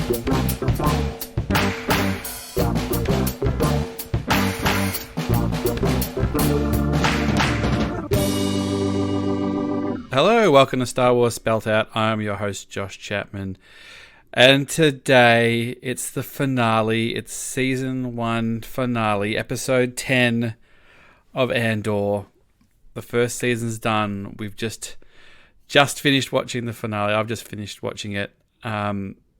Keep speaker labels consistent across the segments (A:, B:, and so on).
A: Hello, welcome to Star Wars Spelt Out. I'm your host, Josh Chapman. And today, it's the finale. It's Season 1 finale, Episode 10 of Andor. The first season's done. We've just finished watching the finale. I've just finished watching it.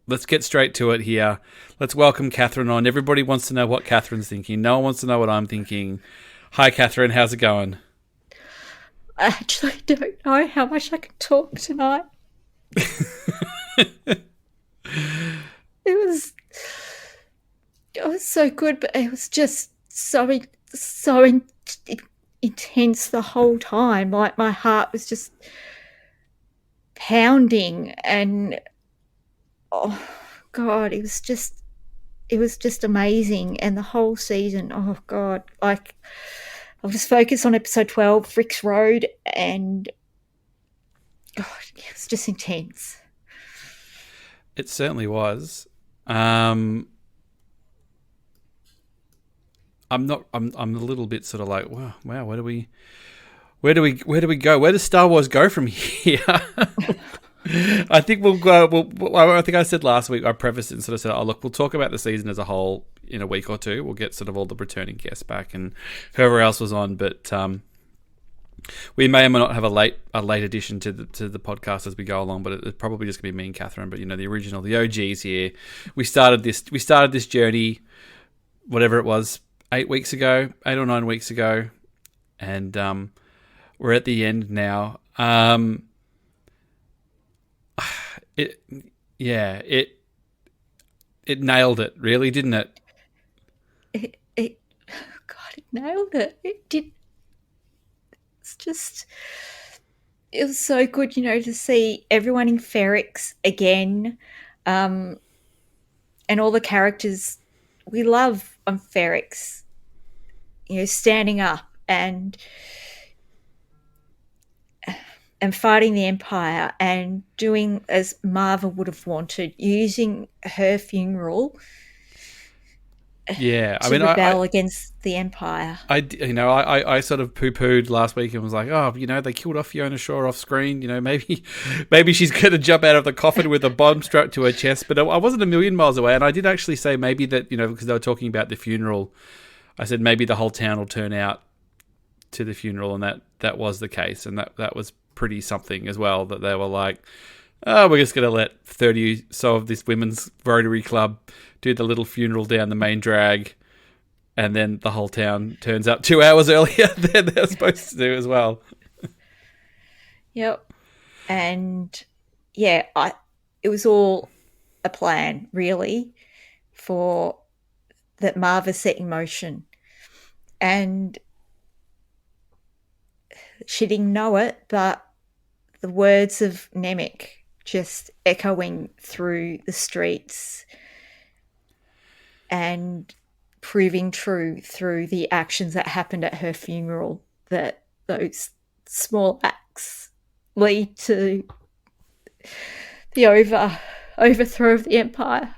A: Let's get straight to it here. Let's welcome Catherine on. Everybody wants to know what Catherine's thinking. No one wants to know what I'm thinking. Hi, Catherine. How's it going?
B: I actually don't know how much I can talk tonight. It was so good, but it was just so intense the whole time. Like, my heart was just pounding, and oh God, it was just amazing. And the whole season, oh God, like, I'll just focus on episode 12, Rick's Road, and God, it was just intense.
A: It certainly was. I'm a little bbit sort of like, wow, where do we go? Where does Star Wars go from here? I think we'll go. I think I said last week, I prefaced it and sort of said, oh, look, we'll talk about the season as a whole in a week or two. We'll get sort of all the returning guests back and whoever else was on, but we may or may not have a late addition to the podcast as we go along, but it's probably just gonna be me and Catherine. But the OGs here. We started this journey, whatever it was, 8 or 9 weeks ago, and we're at the end now. It nailed it, really, didn't it?
B: It nailed it. It did. It was so good, to see everyone in Ferrix again, and all the characters we love on Ferrix, standing up and fighting the Empire and doing as Marva would have wanted, using her funeral.
A: Yeah,
B: to rebel against the Empire.
A: I sort of poo-pooed last week and was like, oh, they killed off Fiona Shaw off screen. Maybe she's going to jump out of the coffin with a bomb strapped to her chest. But I wasn't a million miles away, and I did actually say maybe that, because they were talking about the funeral, I said maybe the whole town will turn out to the funeral, and that was the case, and that was pretty something as well, that they were like, oh, we're just going to let 30 or so of this women's Rotary Club do the little funeral down the main drag, and then the whole town turns up 2 hours earlier than they're supposed to do as well.
B: Yep. And yeah, it was all a plan, really, for that Marva set in motion. And she didn't know it, but the words of Nemec just echoing through the streets and proving true through the actions that happened at her funeral, that those small acts lead to the overthrow of the Empire.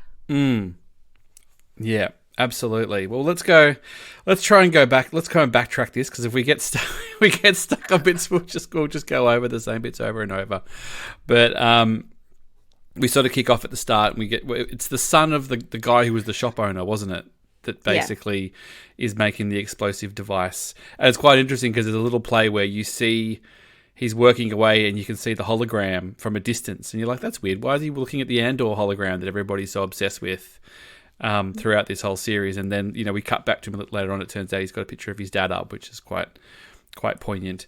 A: Yeah, absolutely. Well, let's try and go back. Let's go and backtrack this, because if we get stuck on bits, we'll just go over the same bits over and over. But we sort of kick off at the start, and it's the son of the guy who was the shop owner, wasn't it? That basically is making the explosive device. And it's quite interesting because there's a little play where you see he's working away and you can see the hologram from a distance, and you're like, that's weird. Why is he looking at the Andor hologram that everybody's so obsessed with throughout this whole series? And then, we cut back to him a little later on. It turns out he's got a picture of his dad up, which is quite poignant.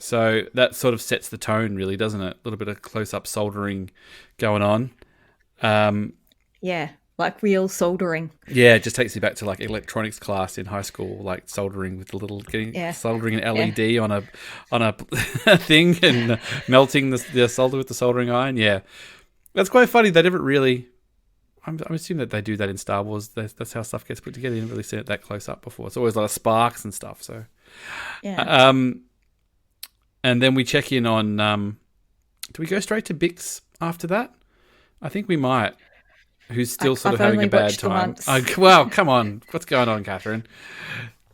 A: So that sort of sets the tone, really, doesn't it? A little bit of close-up soldering going on.
B: Yeah, like real soldering.
A: Yeah, it just takes you back to like electronics class in high school, like soldering with soldering an LED on a thing and melting the solder with the soldering iron. Yeah, that's quite funny. They never really. I'm assuming that they do that in Star Wars. That's how stuff gets put together. You didn't really see it that close up before. It's always a lot of sparks and stuff. So,
B: yeah.
A: And then we check in on Do we go straight to Bix after that? I think we might. Who's still sort of
B: I've
A: having
B: only
A: a bad
B: watched the
A: time.
B: once.
A: Well, come on. What's going on, Catherine?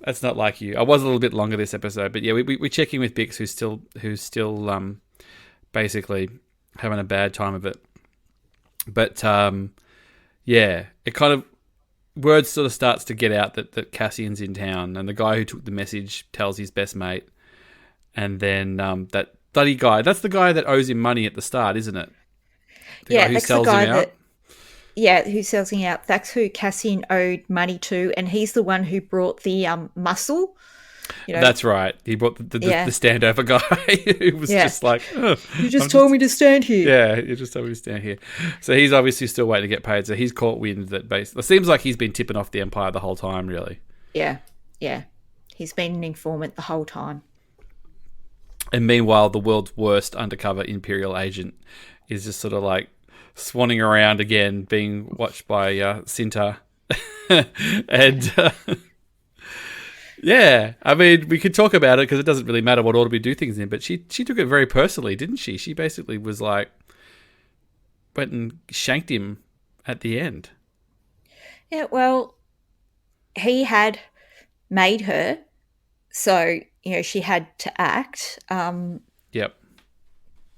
A: That's not like you. I was a little bit longer this episode, but yeah, we check in with Bix, who's still basically having a bad time of it. But yeah, it kind of word sort of starts to get out that Cassian's in town, and the guy who took the message tells his best mate, and then that bloody guy. That's the guy that owes him money at the start, isn't it?
B: Yeah, that's the guy that. Yeah, who sells him out. That's who Cassian owed money to, and he's the one who brought the muscle.
A: That's right. He brought the standover guy who was just like,
B: you just told me to stand here.
A: Yeah, you just told me to stand here. So he's obviously still waiting to get paid. So he's caught wind that it seems like he's been tipping off the Empire the whole time, really.
B: Yeah. He's been an informant the whole time.
A: And meanwhile, the world's worst undercover Imperial agent is just sort of like swanning around again, being watched by Cinta. And yeah, I mean, we could talk about it because it doesn't really matter what order we do things in, but she took it very personally, didn't she? She basically was like, went and shanked him at the end.
B: Yeah, well, he had made her, so, she had to act.
A: Yep.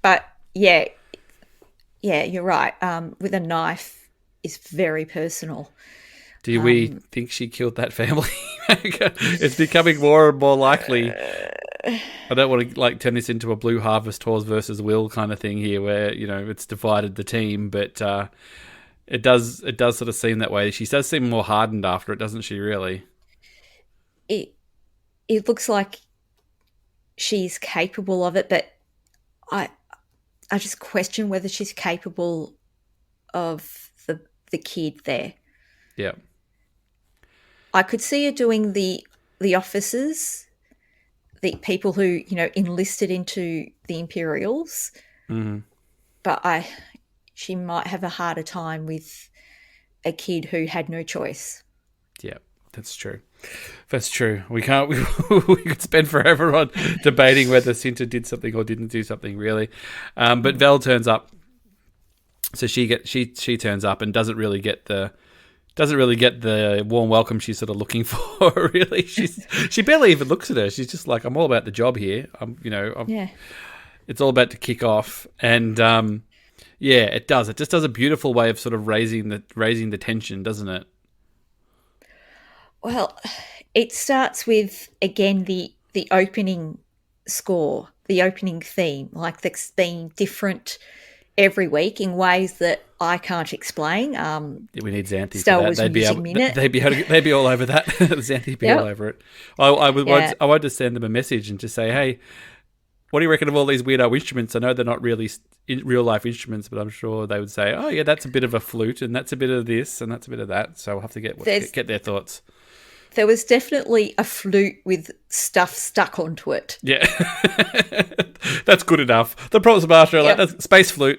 B: But, yeah, you're right. With a knife is very personal.
A: Do we think she killed that family? It's becoming more and more likely. I don't want to turn this into a Blue Harvest Horse versus Will kind of thing here, where it's divided the team, but it does sort of seem that way. She does seem more hardened after it, doesn't she? Really,
B: it looks like she's capable of it, but I just question whether she's capable of the kid there.
A: Yeah.
B: I could see her doing the officers, the people who, enlisted into the Imperials.
A: Mm-hmm.
B: But she might have a harder time with a kid who had no choice.
A: Yeah, that's true. That's true. We could spend forever on debating whether Cinta did something or didn't do something, really. But Vel turns up. So she turns up and doesn't really get the warm welcome she's sort of looking for. Really, she barely even looks at her. She's just like, I'm all about the job here. It's all about to kick off, and yeah, it does. It just does a beautiful way of sort of raising the tension, doesn't it?
B: Well, it starts with again the opening score, the opening theme, like that's been different every week in ways that I can't explain.
A: We need Xanthi
B: Star
A: for that.
B: Wars Music Minute.
A: They'd be all over that. Xanthi would be all over it. I wanted to send them a message and just say, hey, what do you reckon of all these weirdo instruments? I know they're not really real life instruments, but I'm sure they would say, oh yeah, that's a bit of a flute and that's a bit of this and that's a bit of that. So we'll have to get their thoughts.
B: There was definitely a flute with stuff stuck onto it.
A: Yeah, that's good enough. The props master like that's space flute.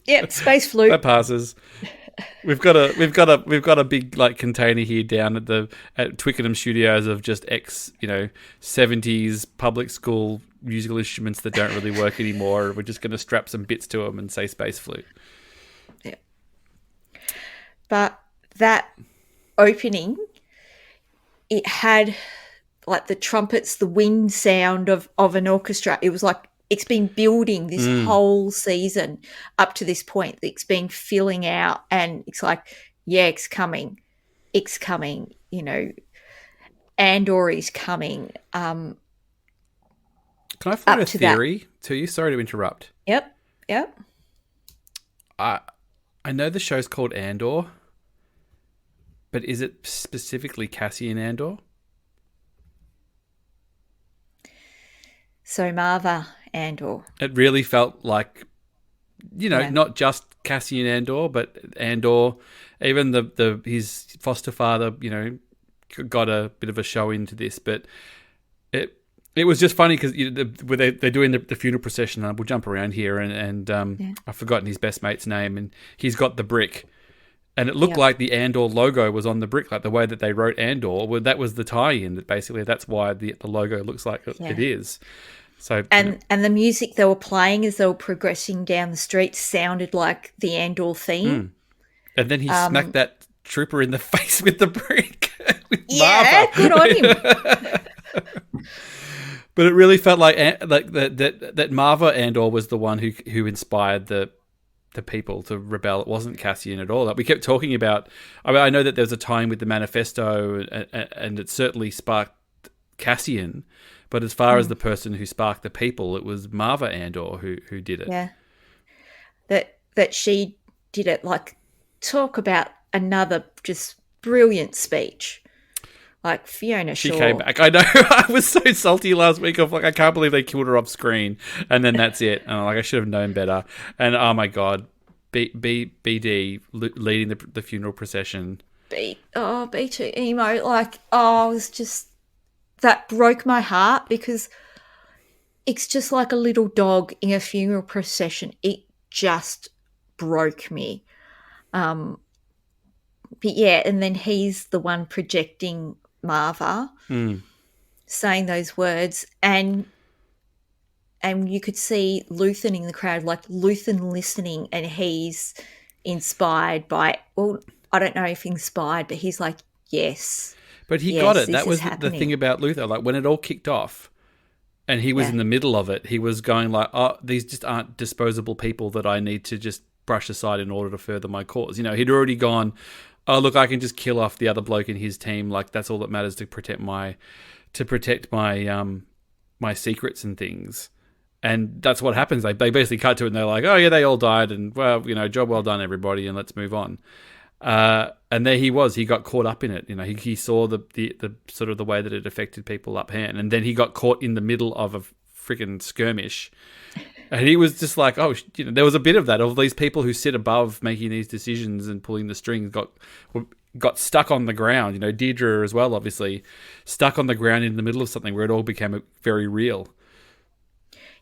B: Yep, space flute.
A: That passes. We've got a big container here down at Twickenham Studios of just 70s public school musical instruments that don't really work anymore. We're just going to strap some bits to them and say space flute.
B: Yeah. But that opening, it had the trumpets, the wind sound of an orchestra. It was like it's been building this whole season up to this point. It's been filling out, and it's like, yeah, it's coming. Andor is coming.
A: Can I float a theory to you? Sorry to interrupt.
B: Yep.
A: I know the show's called Andor, but is it specifically Cassian Andor?
B: So Marva Andor.
A: It really felt like, not just Cassian Andor, but Andor. Even his foster father, got a bit of a show into this, but it was just funny because they're doing the funeral procession, and we'll jump around here, and I've forgotten his best mate's name, and he's got the brick. And it looked like the Andor logo was on the brick, like the way that they wrote Andor. Well, that was the tie-in. That basically, that's why the logo looks like it is. So,
B: And the music they were playing as they were progressing down the street sounded like the Andor theme.
A: and then he smacked that trooper in the face with the brick with
B: Yeah, good on him.
A: Marva. But it really felt like that Marva Andor was the one who inspired the people to rebel. It wasn't Cassian at all. Like we kept talking about. I mean, I know that there was a time with the manifesto, and it certainly sparked Cassian. But as far as the person who sparked the people, it was Marva Andor who did it.
B: Yeah, that she did it. Like, talk about another just brilliant speech. Like Fiona Shaw.
A: She came back. I know. I was so salty last week. Of like, I can't believe they killed her off screen, and then that's it. And I'm like, I should have known better. And oh my god, BD leading the funeral procession.
B: B2 emo. Like, it was just, that broke my heart because it's just like a little dog in a funeral procession. It just broke me. But yeah, and then he's the one projecting Marva, saying those words, and you could see Luthen in the crowd, like Luthen listening, and he's inspired by, well, I don't know if inspired, but he's like, yes.
A: But he got it. That was the thing about Luther. Like when it all kicked off and he was in the middle of it, he was going like, oh, these just aren't disposable people that I need to just brush aside in order to further my cause. You know, he'd already gone, oh, look, I can just kill off the other bloke in his team. Like that's all that matters to protect my my secrets and things. And that's what happens. They basically cut to it and they're like, oh yeah, they all died, and well, you know, job well done everybody, and let's move on. And there he was. He got caught up in it. You know, he saw the sort of the way that it affected people up hand, and then he got caught in the middle of a freaking skirmish, and he was just like, oh, you know, there was a bit of that of these people who sit above making these decisions and pulling the strings got stuck on the ground. You know, Deirdre as well, obviously stuck on the ground in the middle of something where it all became very real.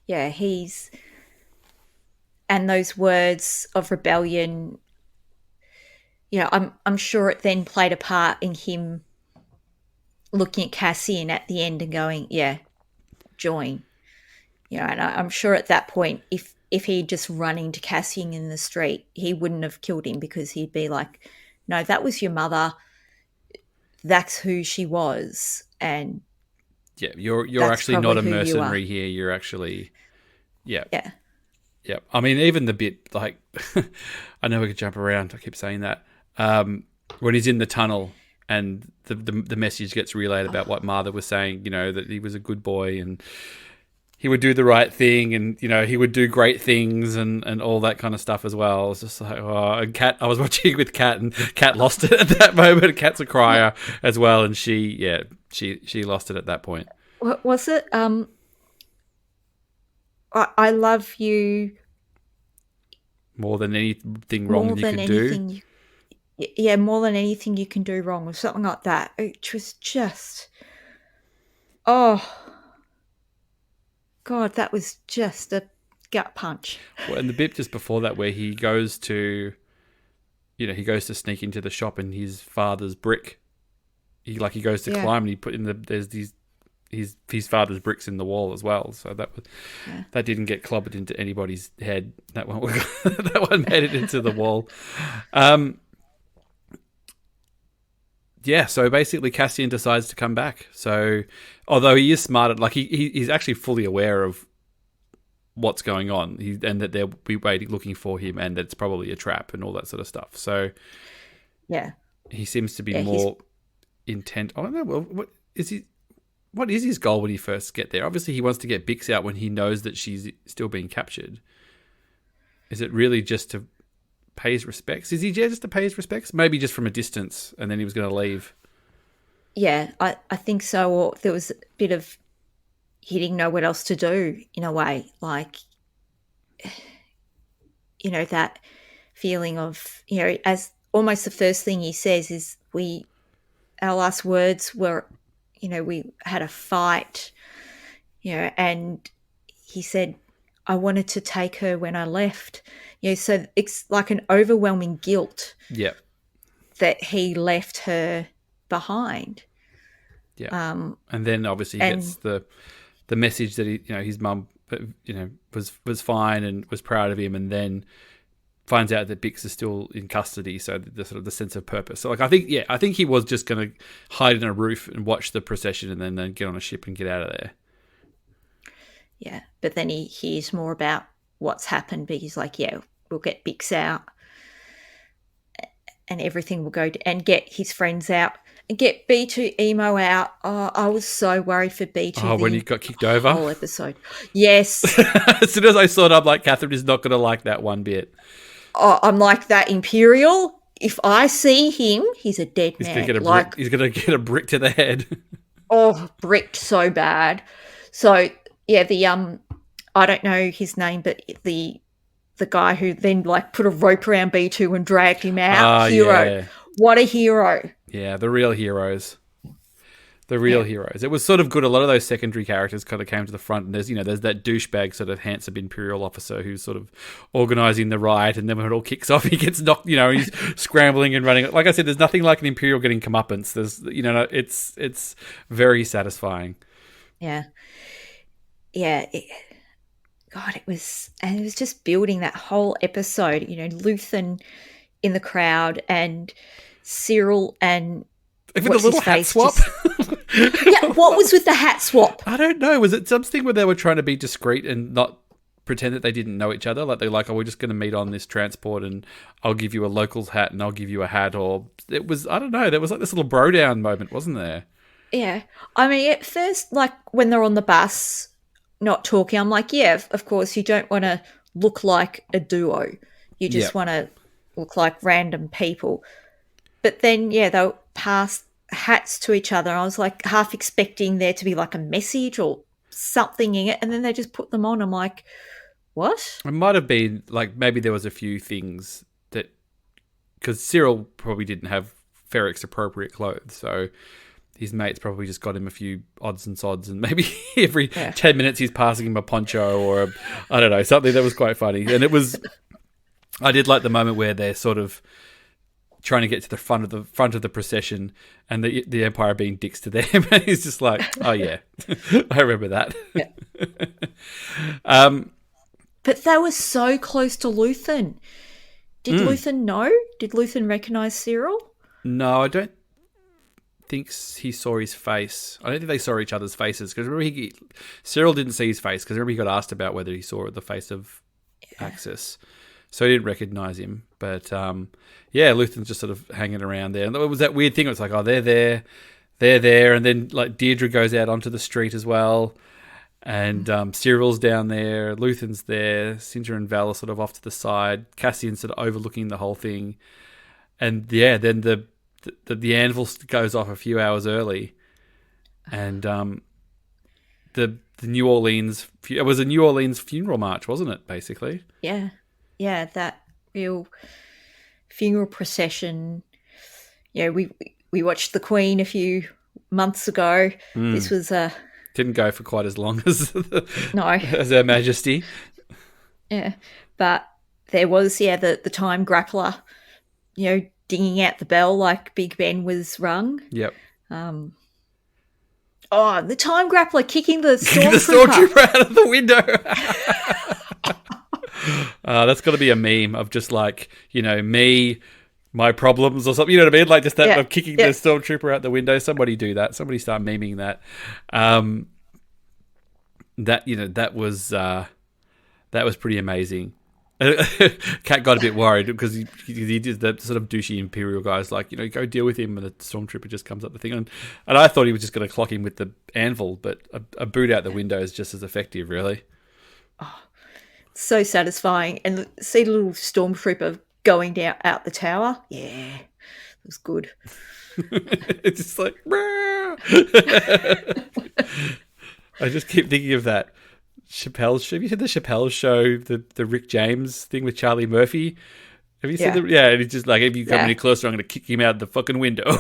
B: Yeah, and those words of rebellion. You know, I'm sure it then played a part in him looking at Cassian at the end and going, yeah, join. You know, and I'm sure at that point, if he'd just run into Cassian in the street, he wouldn't have killed him, because he'd be like, no, that was your mother. That's who she was. And
A: yeah, you're actually not a mercenary here. You're actually, yeah. I mean, even the bit like, I know we could jump around. I keep saying that. When he's in the tunnel and the message gets relayed about what Martha was saying, you know, that he was a good boy and he would do the right thing, and you know, he would do great things and all that kind of stuff as well. It's just like, oh, and Kat, I was watching with Kat, and Kat lost it at that moment. Kat's a crier as well, and she lost it at that point.
B: What was it? I love you
A: more than anything wrong you could do.
B: Yeah, more than anything you can do wrong, or something like that. It was just, oh God, that was just a gut punch.
A: Well, and the bit just before that where he goes to sneak into the shop and his father's brick. He goes to climb and he put in there's these his father's bricks in the wall as well. So that didn't get clobbered into anybody's head. That one made it into the wall. Yeah, so basically Cassian decides to come back. So although he is smart, like he's actually fully aware of what's going on, and that they'll be looking for him, and that it's probably a trap and all that sort of stuff. So
B: yeah,
A: he seems to be more intent. I don't know. Well, what is his goal when he first get there? Obviously, he wants to get Bix out when he knows that she's still being captured. Is it really just to pay his respects? Is he just to pay his respects? Maybe just from a distance, and then he was going to leave. Yeah,
B: I think so. Or there was a bit of he didn't know what else to do in a way. Like, you know, that feeling of, you know, as almost the first thing he says is our last words were, you know, we had a fight, you know, and he said, I wanted to take her when I left. You know, so it's like an overwhelming guilt that he left her behind.
A: Yeah. And then obviously he gets the the message that his mum was fine and was proud of him, and then finds out that Bix is still in custody. So the sort of the sense of purpose. So like I think he was just going to hide in a roof and watch the procession, and then get on a ship and get out of there.
B: Yeah, but then he hears more about what's happened, but he's like, yeah, we'll get Bix out and everything will go and get his friends out and get B2 Emo out. Oh, I was so worried for B2.
A: Oh, when he got kicked over?
B: Whole episode. Yes.
A: As soon as I saw it, I'm like, Catherine is not going to like that one bit.
B: Oh, I'm like that Imperial. If I see him, he's a dead man.
A: He's going to get a brick to the head.
B: Oh, bricked so bad. So yeah, I don't know his name, but the guy who then like put a rope around B2 and dragged him out. Hero. Yeah. What a hero.
A: Yeah, the real heroes. The real heroes. It was sort of good. A lot of those secondary characters kind of came to the front, and there's that douchebag sort of handsome Imperial officer who's sort of organising the riot, and then when it all kicks off, he gets knocked. He's scrambling and running. Like I said, there's nothing like an Imperial getting comeuppance. It's very satisfying.
B: Yeah. Yeah. It was just building that whole episode. Luthen in the crowd and Cyril and
A: even the little hat swap.
B: Yeah, what was with the hat swap?
A: I don't know. Was it something where they were trying to be discreet and not pretend that they didn't know each other? Like they're like, oh, we're just going to meet on this transport, and I'll give you a local's hat and I'll give you a hat. Or it was, I don't know. There was like this little bro down moment, wasn't there?
B: Yeah, I mean, at first, like when they're on the bus, not talking, I'm like, yeah, of course, you don't want to look like a duo. You just want to look like random people. But then, yeah, they'll pass hats to each other. I was like half expecting there to be like a message or something in it, and then they just put them on. I'm like, what?
A: It might have been like maybe there was a few things that, because Cyril probably didn't have Ferrex's appropriate clothes, so his mates probably just got him a few odds and sods, and maybe every 10 minutes he's passing him a poncho or I don't know, something that was quite funny. And it was, I did like the moment where they're sort of trying to get to the front of the procession, and the Empire being dicks to them, and he's just like, oh yeah, I remember that. Yeah.
B: But they were so close to Luthen. Did Luthen know? Did Luthen recognise Cyril?
A: No, I don't think he saw his face. I don't think they saw each other's faces, because remember Cyril didn't see his face, because remember he got asked about whether he saw the face of Axis, so he didn't recognise him. But Luthen's just sort of hanging around there, and it was that weird thing. It was like, oh, they're there, and then like Deirdre goes out onto the street as well, and Cyril's down there, Luthen's there, Cinta and Val are sort of off to the side, Cassian's sort of overlooking the whole thing, and then the anvil goes off a few hours early, and the New Orleans, it was a New Orleans funeral march, wasn't it? Basically,
B: yeah, that real funeral procession. Yeah, we watched the Queen a few months ago. This was
A: didn't go for quite as long as as Her Majesty.
B: Yeah, but there was the time grappler, dinging out the bell like Big Ben was rung.
A: Yep.
B: The time grappler kicking the stormtrooper
A: out of the window. That's got to be a meme of just like, me, my problems or something. You know what I mean? Like just that of kicking the stormtrooper out the window. Somebody do that. Somebody start memeing that. That was pretty amazing. Kat got a bit worried because he did that sort of douchey Imperial guys like, go deal with him, and the stormtrooper just comes up the thing. And I thought he was just going to clock him with the anvil, but a boot out the window is just as effective, really.
B: Oh, so satisfying. And see the little stormtrooper going down out the tower. Yeah, it was good.
A: It's just like, I just keep thinking of that Chappelle's show. Have you seen the Chappelle show, the Rick James thing with Charlie Murphy? Have you seen and he's just like, if you come any closer, I'm going to kick him out the fucking window.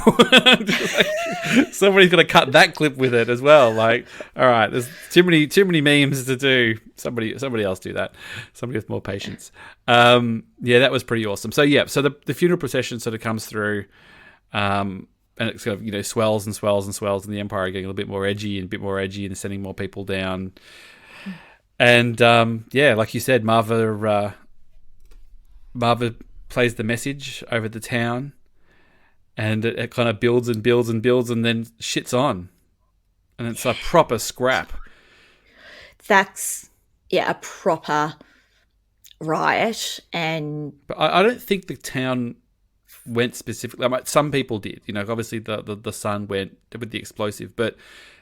A: Somebody's going to cut that clip with it as well. Like, all right, there's too many memes to do. Somebody else do that. Somebody with more patience. That was pretty awesome. So so the funeral procession sort of comes through, and and it sort of swells and swells and swells, and the Empire getting a little bit more edgy and a bit more edgy and sending more people down. And like you said, Marva plays the message over the town, and it kind of builds and builds and builds, and then shits on, and it's a proper scrap.
B: That's a proper riot. And
A: but I don't think the town went specifically. I mean, some people did, obviously the son went with the explosive, but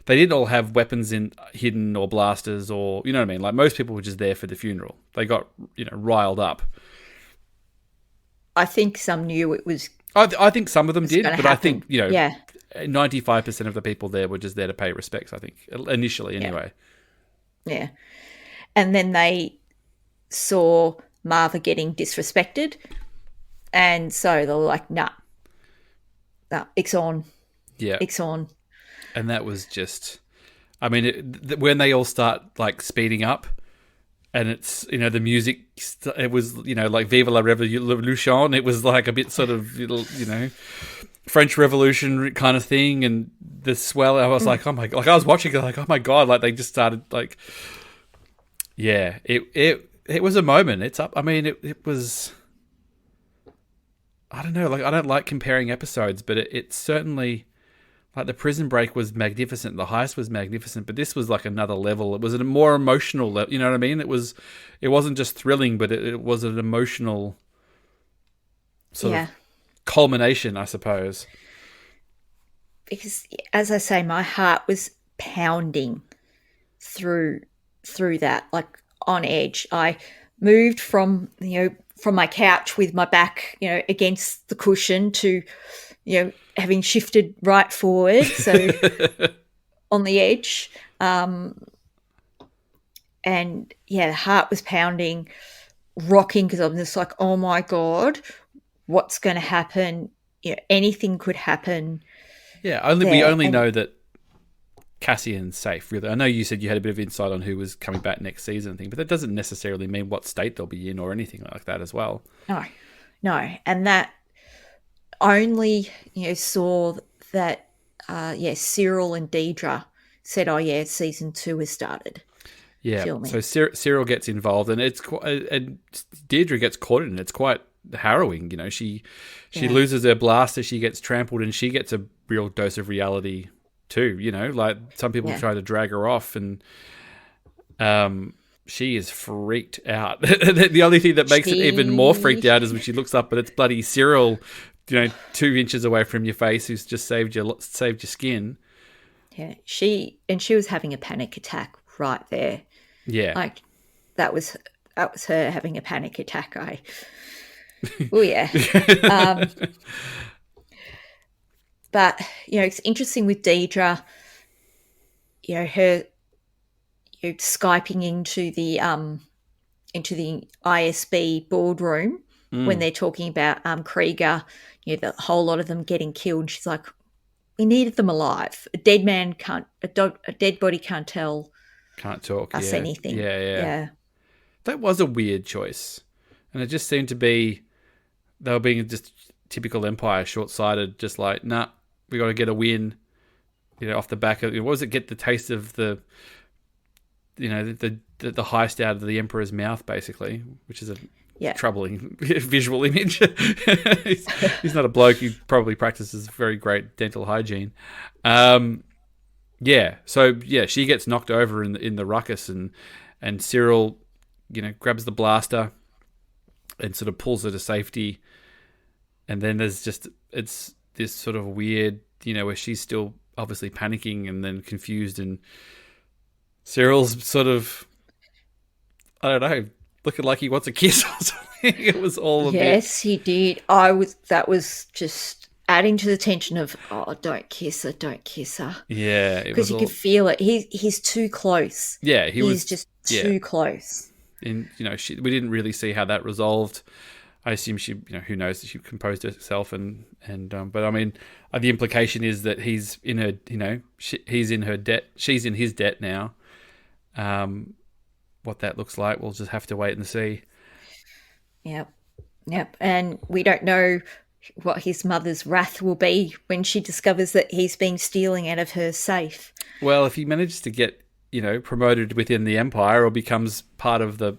A: they didn't all have weapons hidden or blasters, or you know what I mean. Like, most people were just there for the funeral. They got riled up.
B: I think some knew it was.
A: I think some of them did, but
B: happen.
A: I think 95% of the people there were just there to pay respects. I think initially, anyway.
B: Yeah, and then they saw Marva getting disrespected, and so they were like, "Nah, it's on."
A: Yeah,
B: it's on.
A: And that was just, I mean, when they all start like speeding up, and it's the music, it was like "Vive la Revolution." It was like a bit sort of French Revolution kind of thing, and the swell. I was like, oh my god! Like, I was watching it, like, oh my god! Like, they just started like, yeah. It was a moment. It's up. I mean, it was. I don't know. Like, I don't like comparing episodes, but it certainly. Like, the Prison Break was magnificent, the heist was magnificent, but this was like another level. It was a more emotional level, you know what I mean? It wasn't just thrilling, but it was an emotional sort of culmination, I suppose.
B: Because, as I say, my heart was pounding through that, like on edge. I moved from my couch with my back, against the cushion to, having shifted right forward, so on the edge. And the heart was pounding, rocking, because I'm just like, oh my God, what's going to happen? Anything could happen.
A: Yeah, we only know that Cassian's safe, really. I know you said you had a bit of insight on who was coming back next season and thing, but that doesn't necessarily mean what state they'll be in or anything like that as well.
B: No. And that only saw that Cyril and Deidre said, oh yeah, season 2 has started filming.
A: So Cyril gets involved, and and Deidre gets caught in it. It's quite harrowing. She loses her blaster, she gets trampled, and she gets a real dose of reality too. Like, some people try to drag her off, and she is freaked out. The only thing that makes it even more freaked out is when she looks up, but it's bloody Cyril, 2 inches away from your face, who's just saved your skin.
B: Yeah, she was having a panic attack right there.
A: Yeah,
B: like that was her having a panic attack. Oh yeah. But it's interesting with Deidre. Her Skyping into the ISB boardroom when they're talking about Krieger. The whole lot of them getting killed. She's like, we needed them alive. A dead body can't tell.
A: Can't talk.
B: Us anything.
A: Yeah. That was a weird choice, and it just seemed to be they were being just typical Empire, short-sighted. Just like, nah, we got to get a win. Off the back of what was it? Get the taste of the heist out of the Emperor's mouth, basically, which is a troubling visual image. He's not a bloke. He probably practices very great dental hygiene. So she gets knocked over in the ruckus, and Cyril, grabs the blaster and sort of pulls her to safety. And then there's it's this sort of weird, where she's still obviously panicking and then confused, and Cyril's sort of, I don't know, looking like he wants a kiss or something. It was all a bit.
B: Yes, he did. That was just adding to the tension of, oh, don't kiss her.
A: Yeah.
B: Because you could feel it. He's too close.
A: Yeah,
B: he's just too close.
A: And, we didn't really see how that resolved. I assume she, who knows, she composed herself but I mean, the implication is that he's in her, he's in her debt. She's in his debt now. What that looks like, we'll just have to wait and see.
B: Yep. And we don't know what his mother's wrath will be when she discovers that he's been stealing out of her safe.
A: Well, if he manages to get, promoted within the Empire or becomes part of the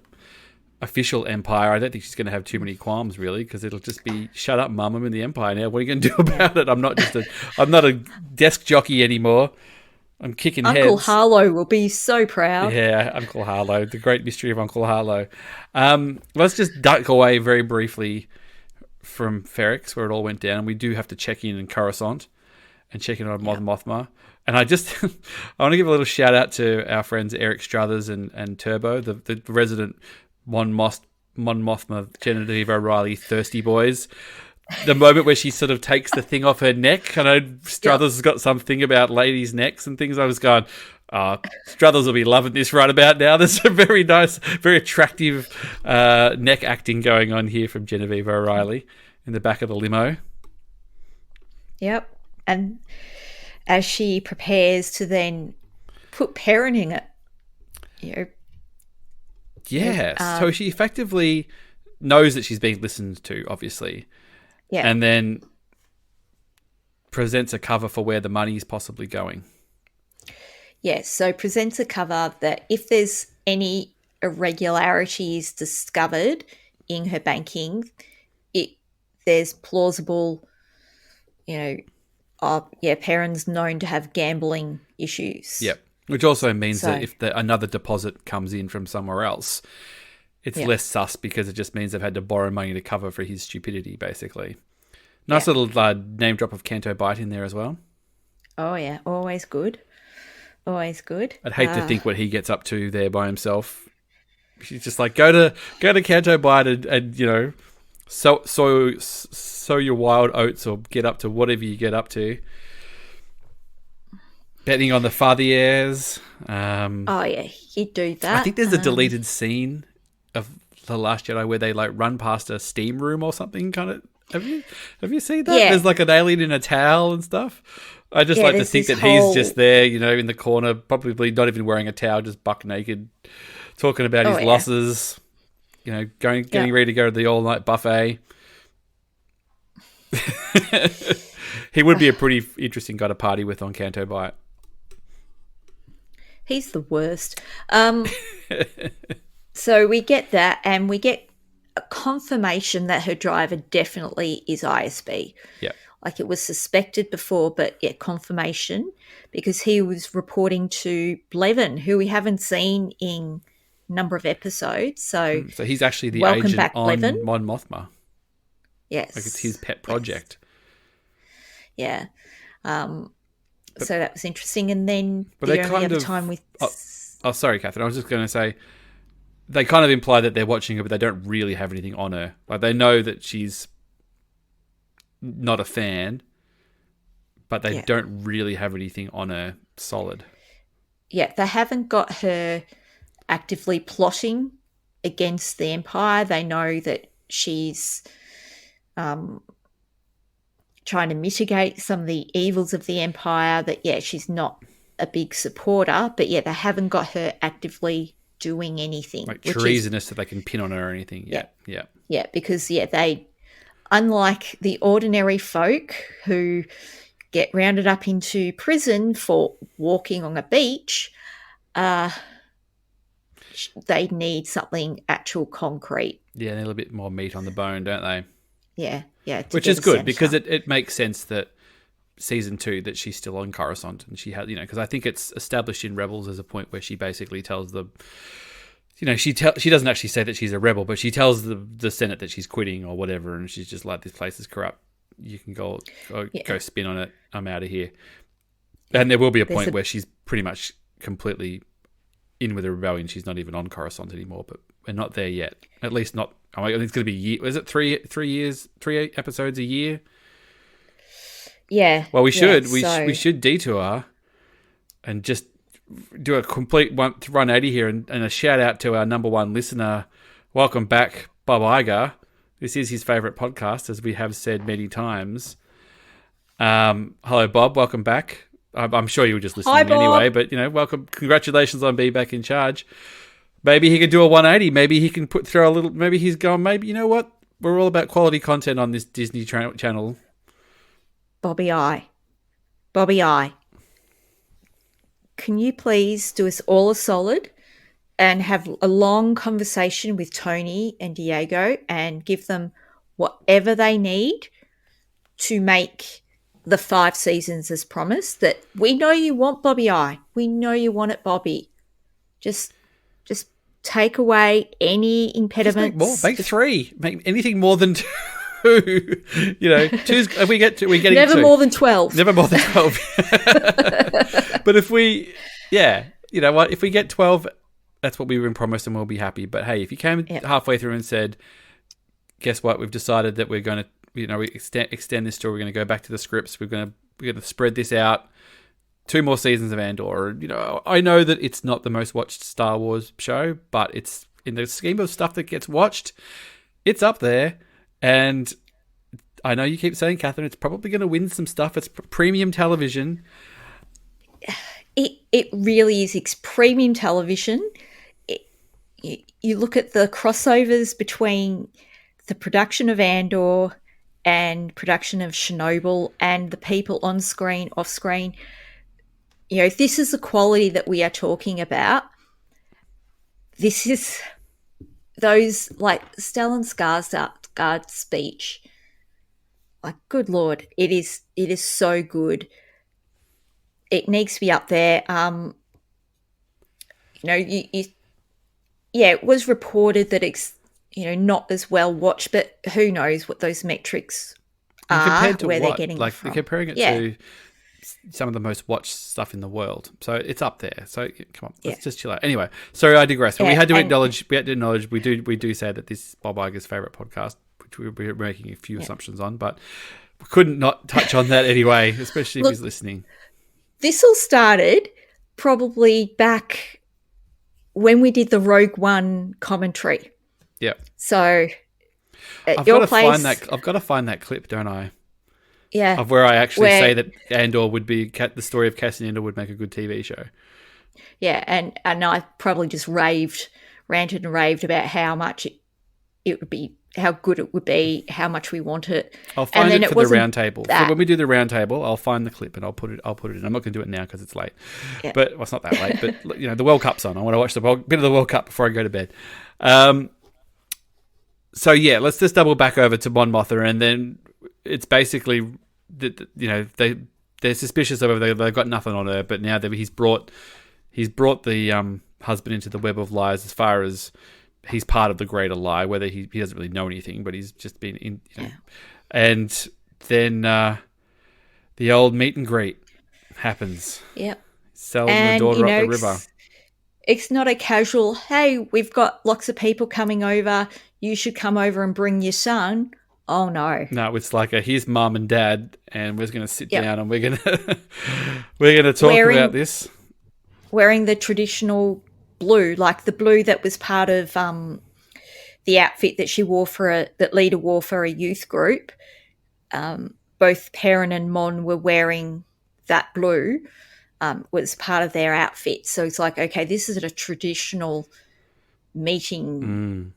A: official Empire, I don't think she's going to have too many qualms, really, because it'll just be, shut up, Mum, I'm in the Empire now. What are you going to do about it? I'm not a desk jockey anymore. I'm kicking heads.
B: Uncle Harlow will be so proud.
A: Yeah, Uncle Harlow, the great mystery of Uncle Harlow. Let's just duck away very briefly from Ferrex, where it all went down. We do have to check in Coruscant and check in on Mon Mothma. And I want to give a little shout out to our friends Eric Struthers and Turbo, the resident Mon Mothma, Genevieve O'Reilly thirsty boys. The moment where she sort of takes the thing off her neck. I know Struthers has got something about ladies' necks and things. I was going, Struthers will be loving this right about now. There's a very nice, very attractive neck acting going on here from Genevieve O'Reilly in the back of the limo.
B: Yep. And as she prepares to then put Perrin in it,
A: Yeah, so she effectively knows that she's being listened to, obviously.
B: Yeah.
A: And then presents a cover for where the money is possibly going.
B: Yes, so presents a cover that if there's any irregularities discovered in her banking, there's plausible, Perrin's known to have gambling issues.
A: Yep. Which also means that if another deposit comes in from somewhere else, it's less sus because it just means they've had to borrow money to cover for his stupidity, basically. Nice little name drop of Canto Bite in there as well.
B: Oh, yeah. Always good. Always good.
A: I'd hate to think what he gets up to there by himself. She's just like, go to Canto Bite and sow your wild oats or get up to whatever you get up to. Betting on the Fathiers.
B: He'd do that.
A: I think there's a deleted scene of The Last Jedi where they run past a steam room or something. Kind of. Have you seen that?
B: Yeah.
A: There's an alien in a towel and stuff. I just like to think that he's just there, in the corner, probably not even wearing a towel, just buck naked, talking about his losses. Getting ready to go to the all-night buffet. He would be a pretty interesting guy to party with on Canto Bite.
B: He's the worst. So we get that, and we get a confirmation that her driver definitely is ISB.
A: Yeah.
B: It was suspected before, but confirmation, because he was reporting to Blevin, who we haven't seen in a number of episodes. So
A: he's actually the
B: welcome
A: agent
B: back,
A: on
B: Blevin.
A: Mon Mothma.
B: Yes.
A: It's his pet project.
B: Yes. Yeah. So that was interesting. And then
A: but
B: the only other time with...
A: Oh, sorry, Catherine. I was just going to say, they kind of imply that they're watching her, but they don't really have anything on her. They know that she's not a fan, but they don't really have anything on her solid.
B: Yeah, they haven't got her actively plotting against the Empire. They know that she's trying to mitigate some of the evils of the Empire, that, she's not a big supporter, but, they haven't got her actively doing anything.
A: Treasonous that they can pin on her or anything. Yeah.
B: Yeah, because, they... Unlike the ordinary folk who get rounded up into prison for walking on a beach, they need something actual concrete.
A: Yeah, they need a little bit more meat on the bone, don't they?
B: Yeah.
A: Which is good because it makes sense that season 2 that she's still on Coruscant and she had, because I think it's established in Rebels as a point where she basically tells them. She doesn't actually say that she's a rebel, but she tells the Senate that she's quitting or whatever, and she's just like, this place is corrupt. You can go spin on it. I'm out of here. And there will be a point where she's pretty much completely in with the rebellion. She's not even on Coruscant anymore, but we're not there yet. At least not. I mean, it's going to be a year. Is it 3 years, 3 episodes a year?
B: Yeah.
A: Well, we should. We should detour and just do a complete 180 here and a shout out to our number one listener. Welcome back, Bob Iger. This is his favourite podcast, as we have said many times. Hello, Bob. Welcome back. I'm sure you were just listening anyway, but welcome. Congratulations on being back in charge. Maybe he could do a 180. Maybe he can put through a little. Maybe he's going. Maybe you know what? we're all about quality content on this Disney channel.
B: Bobby I, can you please do us all a solid and have a long conversation with Tony and Diego and give them whatever they need to make the 5 seasons as promised? That we know you want Bobby I. We know you want it, Bobby. Just take away any impediments.
A: Just make more. Make 3. Make anything more than 2. Two's, if we get to, we're getting
B: never
A: 2.
B: more than 12.
A: Never more than 12. But if we, you know what? If we get 12, that's what we've been promised, and we'll be happy. But hey, if you came halfway through and said, "Guess what? We've decided that we're going to, we extend this story. We're going to go back to the scripts. We're going to spread this out. 2 more seasons of Andor." I know that it's not the most watched Star Wars show, but it's in the scheme of stuff that gets watched, it's up there. And I know you keep saying, Catherine, it's probably going to win some stuff. It's premium television.
B: It really is. It's premium television. You look at the crossovers between the production of Andor and production of Chernobyl and the people on screen, off screen. This is the quality that we are talking about. This is those, like, Stellan Skarsgård's speech. Like, good Lord, it is so good. It needs to be up there. It was reported that it's not as well watched, but who knows what those metrics are, where they're getting it from.
A: They're comparing it to some of the most watched stuff in the world, so it's up there. So come on, let's just chill out. Anyway, sorry, I digress. We had to acknowledge. We do say that this is Bob Iger's favorite podcast, which we're making a few assumptions on, but we couldn't not touch on that anyway, especially if he's listening.
B: This all started probably back when we did the Rogue One commentary.
A: Yeah.
B: So
A: I've got to find that clip, don't I?
B: Yeah.
A: Of where I actually say that Andor would be the story of Cassian Andor would make a good TV show.
B: Yeah, and I probably just ranted and raved about how much it would be, how good it would be, how much we want it.
A: I'll find it for the round table. So when we do the round table, I'll find the clip and I'll put it in. I'm not going to do it now because it's late. Yeah. But it's not that late. But the World Cup's on. I want to watch bit of the World Cup before I go to bed. So yeah, let's just double back over to Mon Mothma, and then it's basically they're suspicious of her. They've got nothing on her, but now that he's brought the husband into the web of lies, as far as he's part of the greater lie, whether he doesn't really know anything, but he's just been in. And then the old meet and greet happens.
B: Yep.
A: Selling the daughter up the river.
B: It's not a casual, hey, we've got lots of people coming over, you should come over and bring your son. Oh, no. No,
A: it's like here's mum and dad, and we're just going to sit down and we're going to talk about this.
B: Wearing the traditional blue, like the blue that was part of the outfit that she wore that Lita wore for a youth group. Both Perrin and Mon were wearing that blue. Was part of their outfit. So it's like, okay, this is a traditional meeting.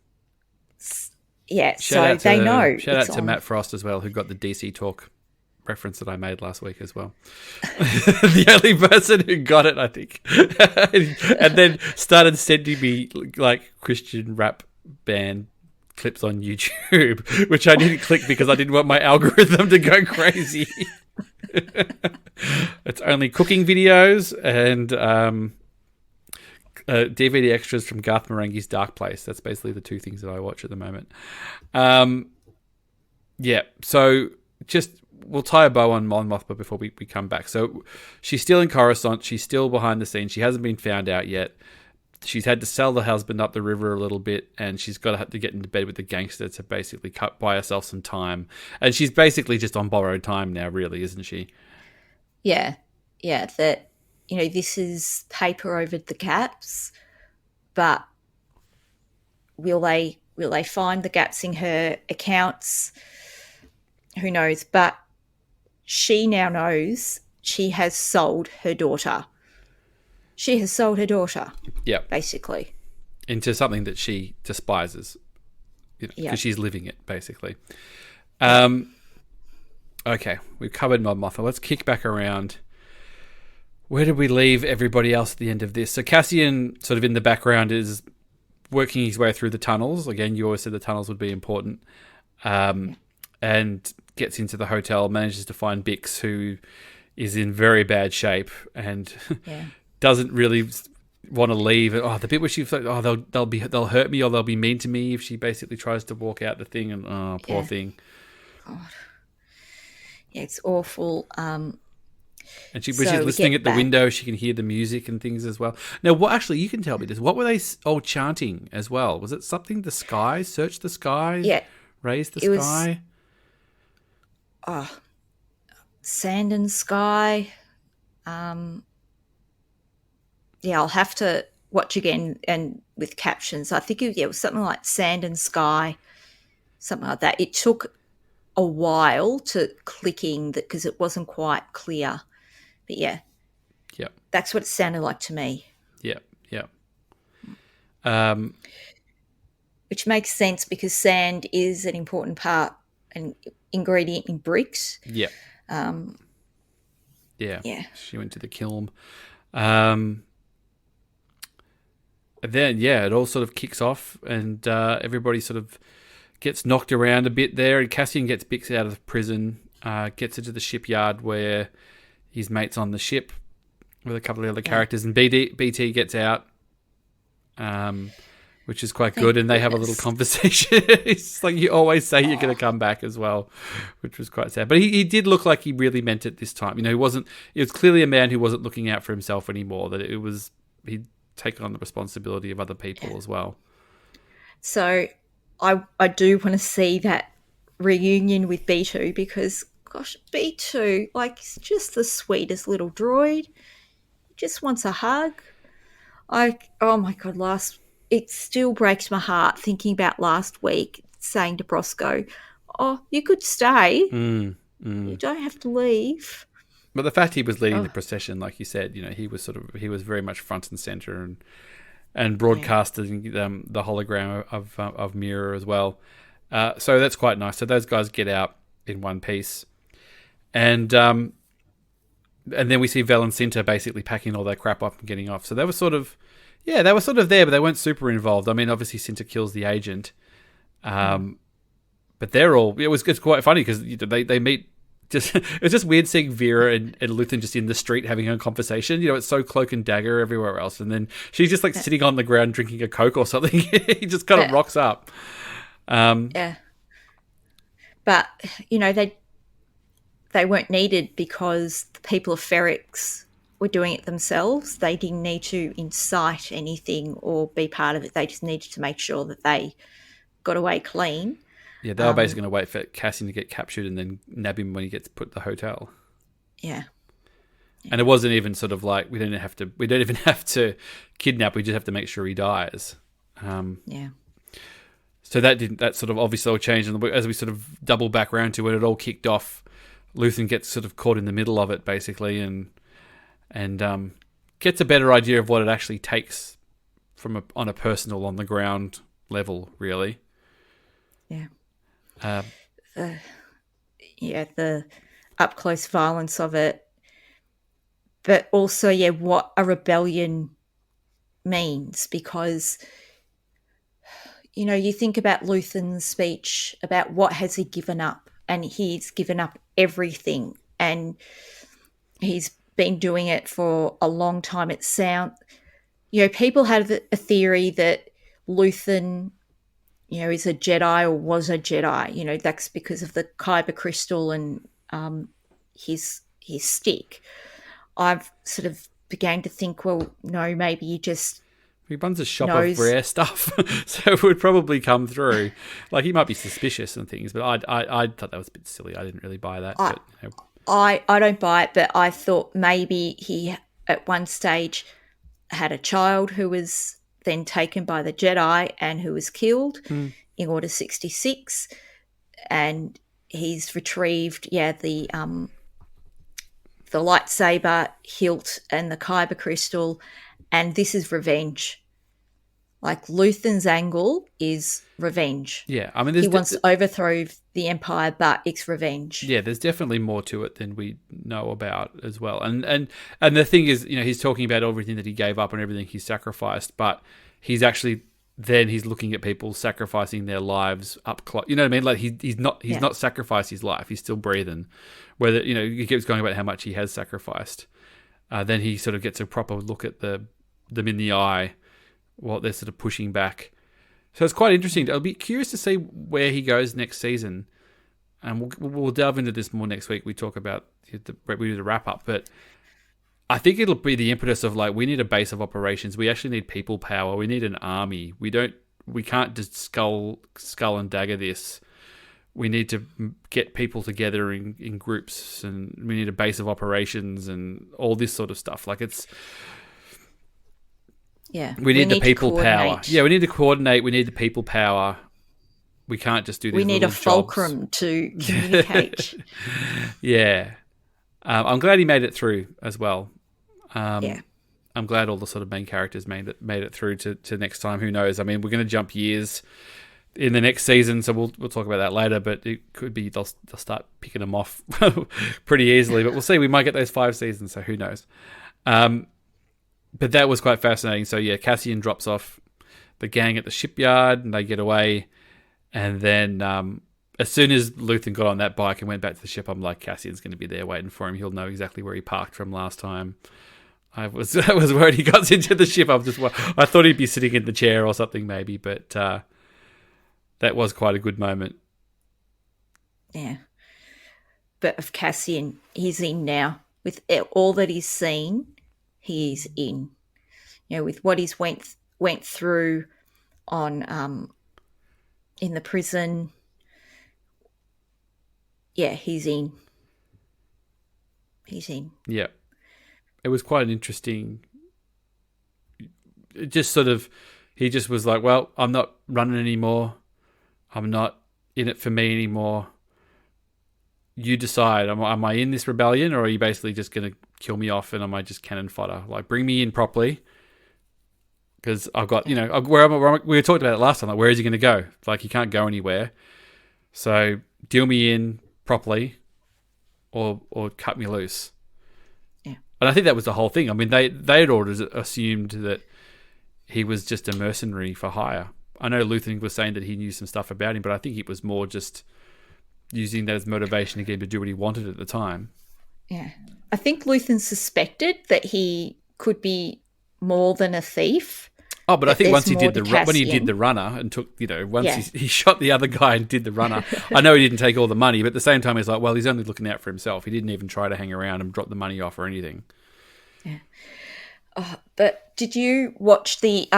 B: Yeah, they know.
A: Shout out to Matt Frost as well, who got the DC Talk reference that I made last week as well. The only person who got it, I think. And then started sending me like Christian rap band clips on YouTube, which I didn't click because I didn't want my algorithm to go crazy. It's only cooking videos and DVD extras from Garth Marenghi's Dark Place. That's basically the 2 things that I watch at the moment. So just we'll tie a bow on Mon Mothma before we come back. So she's still in Coruscant. She's still behind the scenes. She hasn't been found out yet. She's had to sell the husband up the river a little bit, and she's got to have to get into bed with the gangster to basically buy herself some time. And she's basically just on borrowed time now, really, isn't she?
B: Yeah. That this is paper over the caps, but will they find the gaps in her accounts? Who knows? But she now knows she has sold her daughter. She has sold her daughter.
A: Yeah.
B: Basically.
A: Into something that she despises.
B: Yeah.
A: she's living it basically. Okay, we've covered Mon Mothma. Let's kick back around. Where did we leave everybody else at the end of this? So Cassian, sort of in the background, is working his way through the tunnels. Again, you always said the tunnels would be important. And gets into the hotel, manages to find Bix, who is in very bad shape and doesn't really want to leave. Oh, the bit where she's like, oh, they'll hurt me or they'll be mean to me if she basically tries to walk out the thing. And oh, poor thing.
B: God. Yeah, it's awful.
A: And she's listening at the window. She can hear the music and things as well. Now, what actually, you can tell me this. What were they all chanting as well? Was it something, the sky, search the sky, raise the sky?
B: Sand and sky. I'll have to watch again and with captions. I think it was something like sand and sky, something like that. It took a while to clicking that because it wasn't quite clear. But that's what it sounded like to me.
A: Yeah.
B: Which makes sense because sand is an important part and ingredient in bricks.
A: Yeah. She went to the kiln. Then it all sort of kicks off, and everybody sort of gets knocked around a bit there. And Cassian gets Bix out of prison, gets into the shipyard where his mate's on the ship with a couple of other characters, and BT gets out, which is quite good, and they have a little conversation. It's like, you always say you're going to come back as well, which was quite sad. But he did look like he really meant it this time. It was clearly a man who wasn't looking out for himself anymore, that he'd taken on the responsibility of other people as well.
B: So I do want to see that reunion with B2 because, gosh, B2, he's just the sweetest little droid. He just wants a hug. Oh my God, it still breaks my heart thinking about last week saying to Brosco, oh, you could stay. You don't have to leave.
A: But the fact he was leading the procession, like you said, he was very much front and center and broadcasting the hologram of Mira as well. So that's quite nice. So those guys get out in one piece, and then we see Vel and Cinta basically packing all their crap up and getting off. So they were sort of there, but they weren't super involved. I mean, obviously Cinta kills the agent, but they're all. It's quite funny because they meet. It's just weird seeing Vera and Luthen just in the street having a conversation. It's so cloak and dagger everywhere else, and then she's just sitting on the ground drinking a Coke or something. He just kind of rocks up.
B: But they weren't needed because the people of Ferrix were doing it themselves. They didn't need to incite anything or be part of it. They just needed to make sure that they got away clean.
A: Yeah, they were basically going to wait for Cassian to get captured and then nab him when he gets put in the hotel.
B: Yeah.
A: And it wasn't even sort of like we don't even have to kidnap. We just have to make sure he dies. So that sort of obviously all changed, and as we sort of double back around to when it all kicked off, Luthen gets sort of caught in the middle of it basically, and gets a better idea of what it actually takes on a personal, on the ground level, really.
B: Yeah. The up close violence of it, but also what a rebellion means, because you think about Luthen's speech about what has he given up, and he's given up everything, and he's been doing it for a long time. People have a theory that Luthen is a Jedi or was a Jedi. That's because of the kyber crystal and his stick. I've sort of began to think, well, no, maybe
A: he runs a shop of rare stuff, so it would probably come through. Like, he might be suspicious and things, but I thought that was a bit silly. I didn't really buy that.
B: I don't buy it, but I thought maybe he at one stage had a child who was then taken by the Jedi and who was killed in Order 66, and he's retrieved the lightsaber hilt and the kyber crystal, and this is revenge. Like Luthen's angle is revenge.
A: Yeah, I mean,
B: He wants to overthrow the Empire, but it's revenge.
A: Yeah, there's definitely more to it than we know about as well. And the thing is, he's talking about everything that he gave up and everything he sacrificed, but he's actually he's looking at people sacrificing their lives up close. You know what I mean? Like he's not sacrificed his life. He's still breathing. Whether he keeps going about how much he has sacrificed. Then he sort of gets a proper look at them in the eye while they're sort of pushing back. So it's quite interesting. I'll be curious to see where he goes next season. And we'll delve into this more next week. We talk about we do the wrap up, but I think it'll be the impetus of like we need a base of operations. We actually need people power. We need an army. We can't just skull and dagger this. We need to get people together in groups, and we need a base of operations and all this sort of stuff. Like we need the people power. Yeah, we need to coordinate. We need the people power. We can't just do these.
B: We need a
A: jobs.
B: fulcrum to communicate.
A: Yeah. I'm glad he made it through as well. I'm glad all the sort of main characters made it through to next time. Who knows? I mean, we're going to jump years in the next season, so we'll talk about that later. But it could be they'll start picking them off pretty easily. But we'll see. We might get those 5 seasons, so who knows? But that was quite fascinating. So yeah, Cassian drops off the gang at the shipyard, and they get away. And then as soon as Luthen got on that bike and went back to the ship, I'm like, Cassian's going to be there waiting for him. He'll know exactly where he parked from last time. I was worried he got into the ship. I thought he'd be sitting in the chair or something maybe, but that was quite a good moment.
B: Yeah. But of Cassian, he's in now. With all that he's seen, he is in. With what he's went through on... in the prison, he's in. He's in.
A: Yeah. It was quite an interesting... It just sort of... He just was like, well, I'm not running anymore. I'm not in it for me anymore. You decide. Am I in this rebellion, or are you basically just going to kill me off and am I just cannon fodder? Like, bring me in properly. Because I've got, we were talking about it last time. Like, where is he going to go? Like, he can't go anywhere. So, deal me in properly, or cut me loose.
B: Yeah.
A: And I think that was the whole thing. I mean, they had already assumed that he was just a mercenary for hire. I know Luthen was saying that he knew some stuff about him, but I think it was more just using that as motivation to get him to do what he wanted at the time.
B: Yeah. I think Luthen suspected that he could be more than a thief.
A: Oh, but I think once he did when he did the runner and took, he shot the other guy and did the runner. I know he didn't take all the money, but at the same time, he's like, well, he's only looking out for himself. He didn't even try to hang around and drop the money off or anything.
B: Yeah. But did you watch the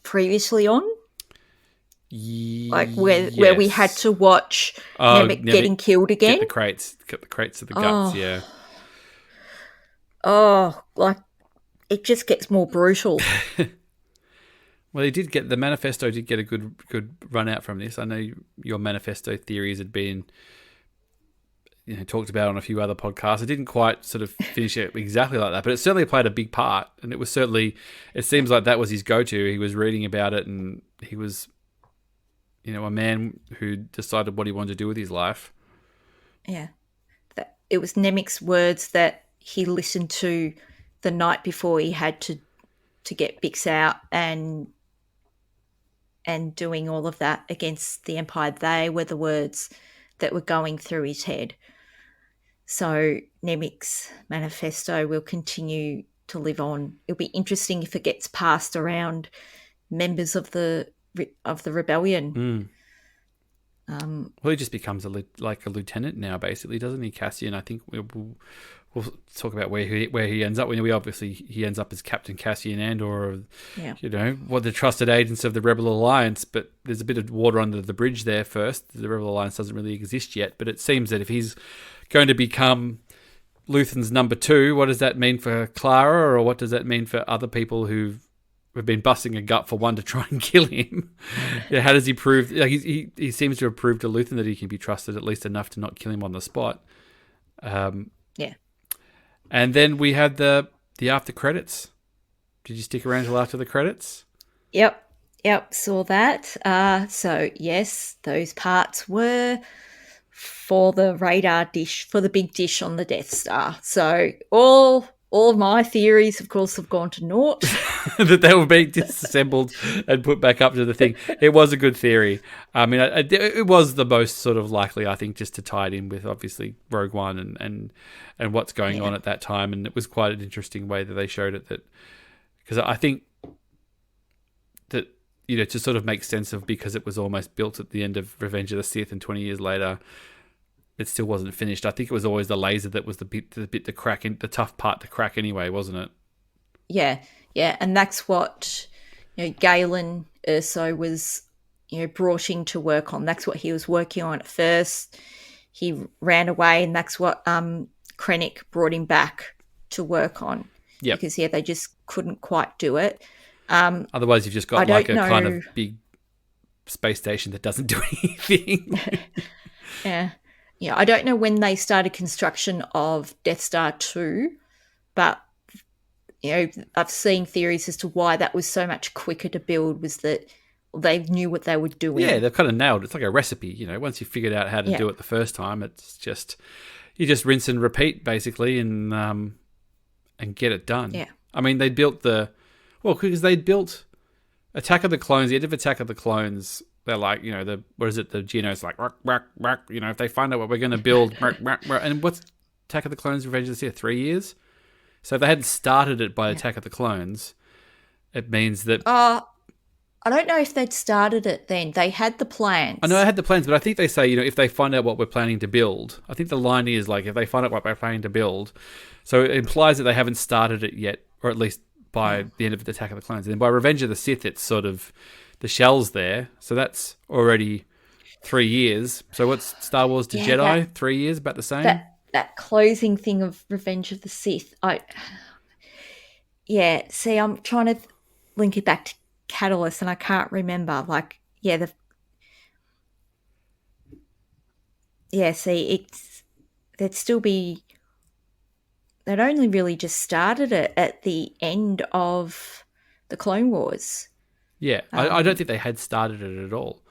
B: previously on? Like where we had to watch Nemik getting killed again?
A: Get the crates of the guts, yeah.
B: Oh, like it just gets more brutal.
A: Well, the manifesto did get a good run out from this. I know your manifesto theories had been talked about on a few other podcasts. It didn't quite sort of finish it exactly like that, but it certainly played a big part. And it seems like that was his go-to. He was reading about it, and he was, a man who decided what he wanted to do with his life.
B: Yeah. It was Nemik's words that he listened to the night before he had to get Bix out and doing all of that against the Empire. They were the words that were going through his head. So Nemik's manifesto will continue to live on. It'll be interesting if it gets passed around members of the rebellion.
A: Well, he just becomes like a lieutenant now, basically, doesn't he, Cassian? I think we'll talk about where he ends up. He ends up as Captain Cassian Andor, what the trusted agents of the Rebel Alliance. But there's a bit of water under the bridge there first. The Rebel Alliance doesn't really exist yet, but it seems that if he's going to become Luthen's number 2, what does that mean for Clara, or what does that mean for other people who've been busting a gut for one to try and kill him? How does he prove? Like he seems to have proved to Luthen that he can be trusted at least enough to not kill him on the spot.
B: And
A: then we had the after credits. Did you stick around till after the credits?
B: Yep, yep, saw that. So yes, those parts were for the radar dish, for the big dish on the Death Star. So all of my theories, of course, have gone to naught.
A: That they were being disassembled and put back up to the thing. It was a good theory. I mean, it was the most sort of likely, I think, just to tie it in with obviously Rogue One and what's going on at that time. And it was quite an interesting way that they showed it. That because I think that, you know, to sort of make sense of, because it was almost built at the end of Revenge of the Sith, and 20 years later it still wasn't finished. I think it was always the laser that was the bit to crack, in the tough part to crack anyway, wasn't it?
B: Yeah, yeah, and that's what Galen Erso was brought in to work on. That's what he was working on at first. He ran away, and that's what Krennic brought him back to work on.
A: Yeah,
B: because they just couldn't quite do it.
A: Otherwise, you've just got like a kind of big space station that doesn't do anything.
B: Yeah, I don't know when they started construction of Death Star 2, but I've seen theories as to why that was so much quicker to build, was that they knew what they were doing.
A: Yeah, they've kind of nailed it. It's like a recipe, once you figured out how to do it the first time, it's just, you just rinse and repeat basically, and get it done.
B: Yeah.
A: I mean, they built because they built Attack of the Clones, the end of Attack of the Clones. They're like, the Geono's like, rack, rack, rack, if they find out what we're going to build, rack, rack, rack. And what's Attack of the Clones, Revenge of the Sith, 3 years? So if they hadn't started it by Attack of the Clones, it means that...
B: I don't know if they'd started it then. They had the plans.
A: I know I had the plans, but I think they say, if they find out what we're planning to build, I think the line is like, if they find out what we're planning to build, so it implies that they haven't started it yet, or at least by the end of the Attack of the Clones. And then by Revenge of the Sith, it's sort of... the shell's there, so that's already 3 years. So what's Star Wars to Jedi? 3 years, about the same?
B: That closing thing of Revenge of the Sith. See, I'm trying to link it back to Catalyst, and I can't remember. There'd still be... they'd only really just started it at the end of the Clone Wars.
A: Yeah, I don't think they had started it at all.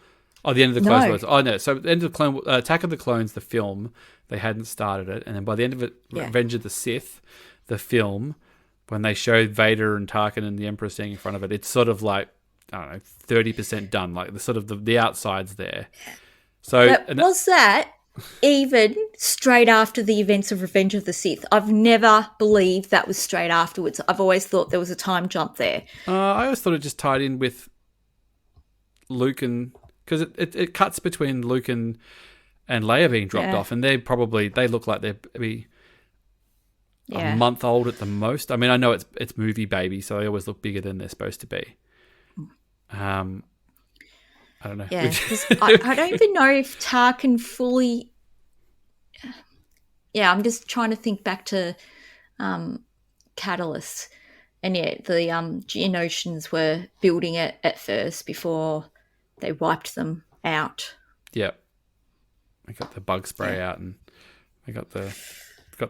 A: Oh, the end of the Clone Wars. Oh, no. So the end of the Attack of the Clones, the film, they hadn't started it. And then by the end of it, Revenge of the Sith, the film, when they showed Vader and Tarkin and the Emperor standing in front of it, it's sort of like, I don't know, 30% done. Like the sort of the outside's there. So
B: was that even straight after the events of Revenge of the Sith? I've never believed that was straight afterwards. I've always thought there was a time jump there.
A: I always thought it just tied in with Luke, and because it cuts between Luke and Leia being dropped off, and they look like they're maybe a month old at the most. I mean, I know it's movie baby, so they always look bigger than they're supposed to be. I don't know.
B: Yeah, because I don't even know if Tarkin fully... Yeah, I'm just trying to think back to Catalyst. And the Geonosians were building it at first before they wiped them out.
A: Yeah. They got the bug spray out, and they got the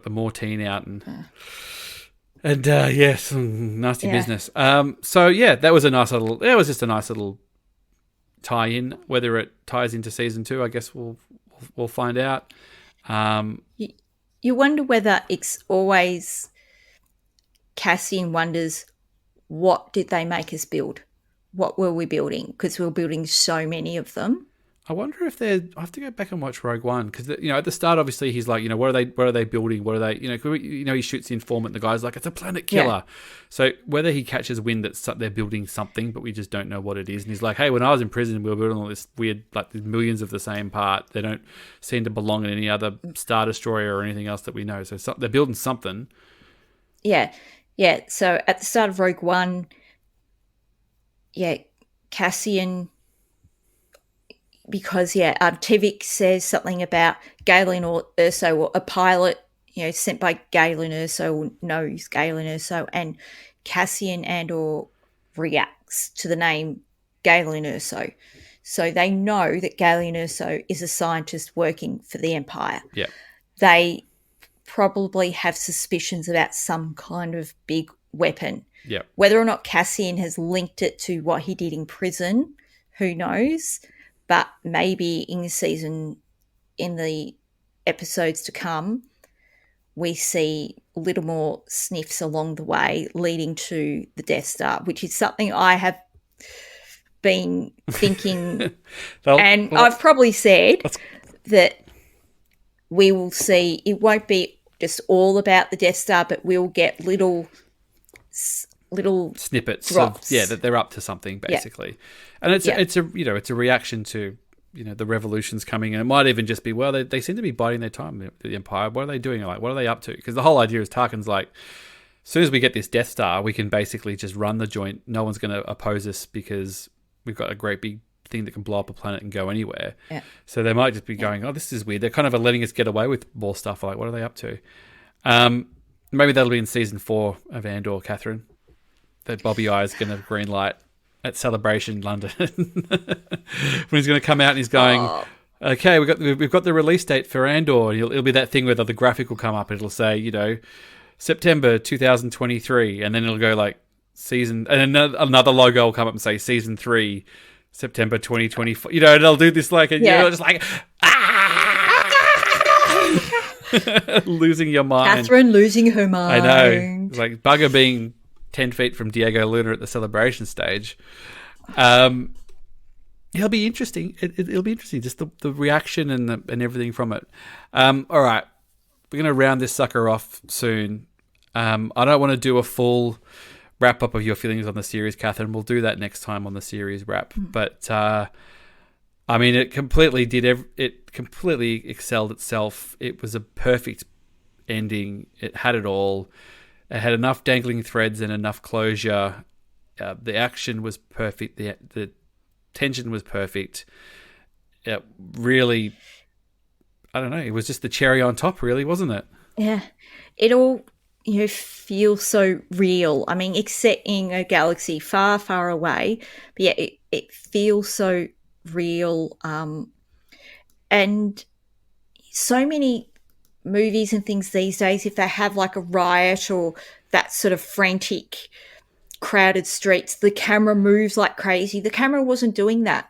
A: Mortine out, and some nasty business. So yeah, that was just a nice little tie-in. Whether it ties into season 2, I guess we'll find out.
B: You wonder whether it's always... Cassian wonders, what did they make us build? What were we building? Because we were building so many of them.
A: I wonder if I have to go back and watch Rogue One, because at the start, obviously he's like, what are they building? What are they, he shoots the informant. The guy's like, it's a planet killer. Yeah. So whether he catches wind that they're building something, but we just don't know what it is, and he's like, hey, when I was in prison, we were building all this weird, like there's millions of the same part. They don't seem to belong in any other Star Destroyer or anything else that we know. So they're building something.
B: Yeah. Yeah. So at the start of Rogue One, Cassian, because Tivik says something about Galen or Erso, or a pilot, sent by Galen Erso, or knows Galen Erso, and Cassian Andor reacts to the name Galen Erso. So they know that Galen Erso is a scientist working for the Empire.
A: Yeah.
B: They probably have suspicions about some kind of big weapon.
A: Yeah.
B: Whether or not Cassian has linked it to what he did in prison, who knows? But maybe in the episodes to come, we see a little more sniffs along the way leading to the Death Star, which is something I have been thinking. And I've probably said that we will see, it won't be just all about the Death Star, but we'll get little
A: snippets
B: drops.
A: of, that they're up to something, basically. And it's a reaction to, the revolution's coming, and it might even just be, well, they seem to be biding their time, the Empire. What are they doing? Like, what are they up to? Because the whole idea is Tarkin's like, as soon as we get this Death Star, we can basically just run the joint. No one's going to oppose us because we've got a great big thing that can blow up a planet and go anywhere.
B: Yeah.
A: So they might just be going, oh, this is weird. They're kind of letting us get away with more stuff. Like, what are they up to? Maybe that'll be in season 4 of Andor, Catherine. That Bobby I is going to green light at Celebration London when he's going to come out and he's going, okay, we've got the release date for Andor. And it'll be that thing where the graphic will come up. It'll say, September 2023, and then it'll go like season, and another logo will come up and say season 3, September 2024. And they'll do this like, just like, losing your mind.
B: Catherine losing her mind.
A: I know. It's like bugger being 10 feet from Diego Luna at the Celebration stage. It'll be interesting. It'll be interesting, just the reaction and everything from it. All right, we're going to round this sucker off soon. I don't want to do a full wrap up of your feelings on the series, Catherine. We'll do that next time on the series wrap. But it completely it completely excelled itself. It was a perfect ending. It had it all. It had enough dangling threads and enough closure. The action was perfect. The tension was perfect. It really, I don't know. It was just the cherry on top, really, wasn't it?
B: Yeah. It all, feels so real. I mean, it's set in a galaxy far, far away. But yeah, it feels so real. And so many movies and things these days, if they have like a riot or that sort of frantic, crowded streets, the camera moves like crazy. The camera wasn't doing that,